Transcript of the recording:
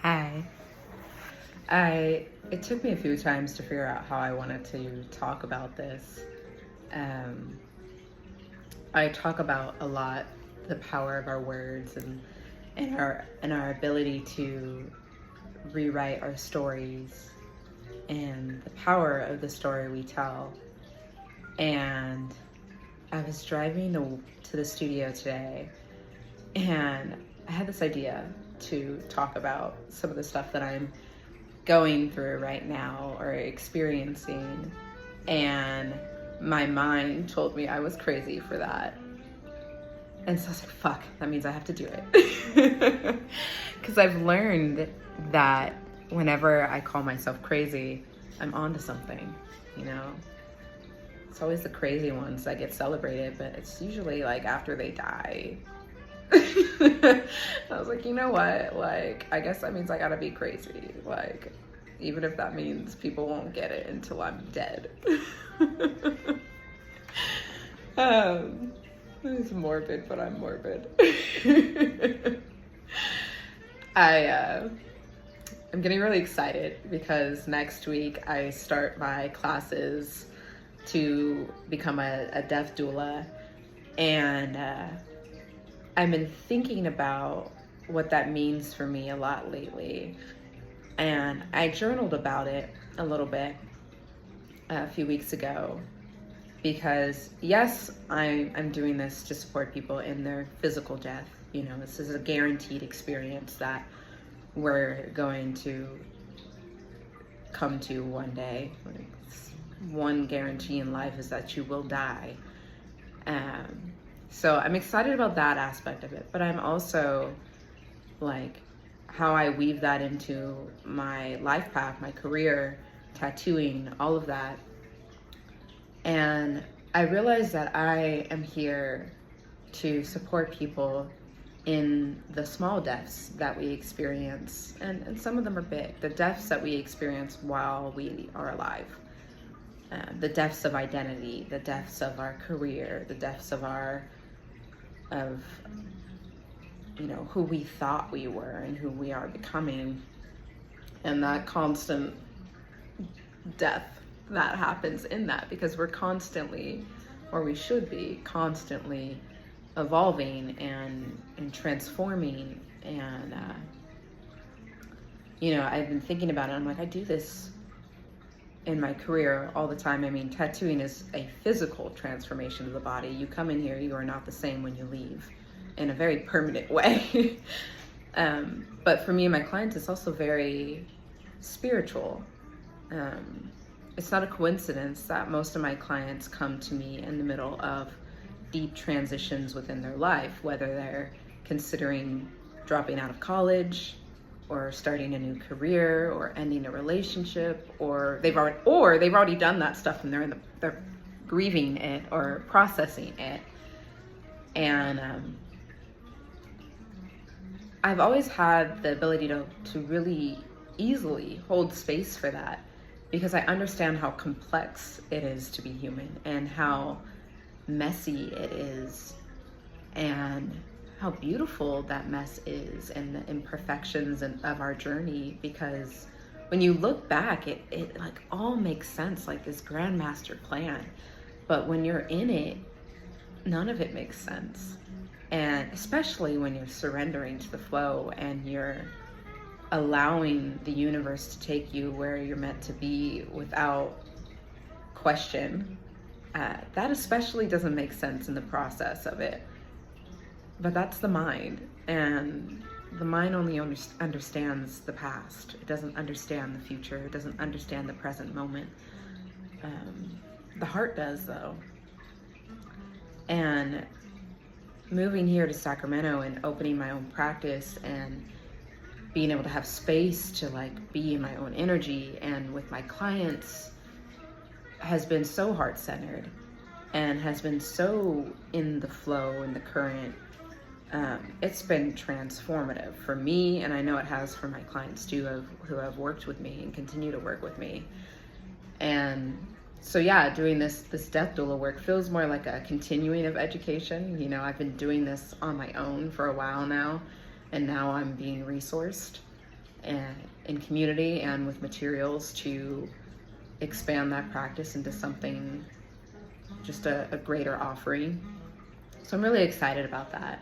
Hi. It took me a few times to figure out how I wanted to talk about this. I talk about a lot the power of our words and our ability to rewrite our stories and the power of the story we tell. And I was driving to the studio today, and I had this idea to talk about some of the stuff that I'm going through right now or experiencing, and my mind told me I was crazy for that. And so I was like, fuck, that means I have to do it. Because I've learned that whenever I call myself crazy, I'm onto something, you know? It's always the crazy ones that get celebrated, but it's usually like after they die. I was like, you know what? Like, I guess that means I gotta be crazy. Like, even if that means people won't get it until I'm dead. It's morbid, but I'm morbid. I'm getting really excited because next week I start my classes to become a death doula, and I've been thinking about what that means for me a lot lately, and I journaled about it a little bit a few weeks ago because yes, I'm doing this to support people in their physical death. You know, this is a guaranteed experience that we're going to come to one day. One guarantee in life is that you will die. So I'm excited about that aspect of it, but I'm also like how I weave that into my life path, my career, tattooing, all of that. And I realized that I am here to support people in the small deaths that we experience, and some of them are big, the deaths that we experience while we are alive. The deaths of identity, the deaths of our career, the deaths of who we thought we were and who we are becoming, and that constant death that happens in that, because we're constantly, or we should be constantly evolving and transforming. And I've been thinking about it. I'm like, I do this in my career all the time. I mean, tattooing is a physical transformation of the body. You come in here, you are not the same when you leave, in a very permanent way. But for me and my clients, it's also very spiritual. It's not a coincidence that most of my clients come to me in the middle of deep transitions within their life, whether they're considering dropping out of college, or starting a new career, or ending a relationship, or they've already done that stuff and they're grieving it or processing it. And I've always had the ability to really easily hold space for that, because I understand how complex it is to be human and how messy it is, and how beautiful that mess is, and the imperfections of our journey. Because when you look back, it like all makes sense, like this grand master plan. But when you're in it, none of it makes sense. And especially when you're surrendering to the flow and you're allowing the universe to take you where you're meant to be without question, that especially doesn't make sense in the process of it. But that's the mind, and the mind only understands the past. It doesn't understand the future. It doesn't understand the present moment. The heart does, though. And moving here to Sacramento and opening my own practice and being able to have space to like be in my own energy and with my clients has been so heart-centered and has been so in the flow, in the current. It's been transformative for me, and I know it has for my clients too, who have worked with me and continue to work with me. And so yeah, doing this death doula work feels more like a continuing of education. You know, I've been doing this on my own for a while now, and now I'm being resourced. and in community and with materials to expand that practice into something, just a greater offering. So I'm really excited about that.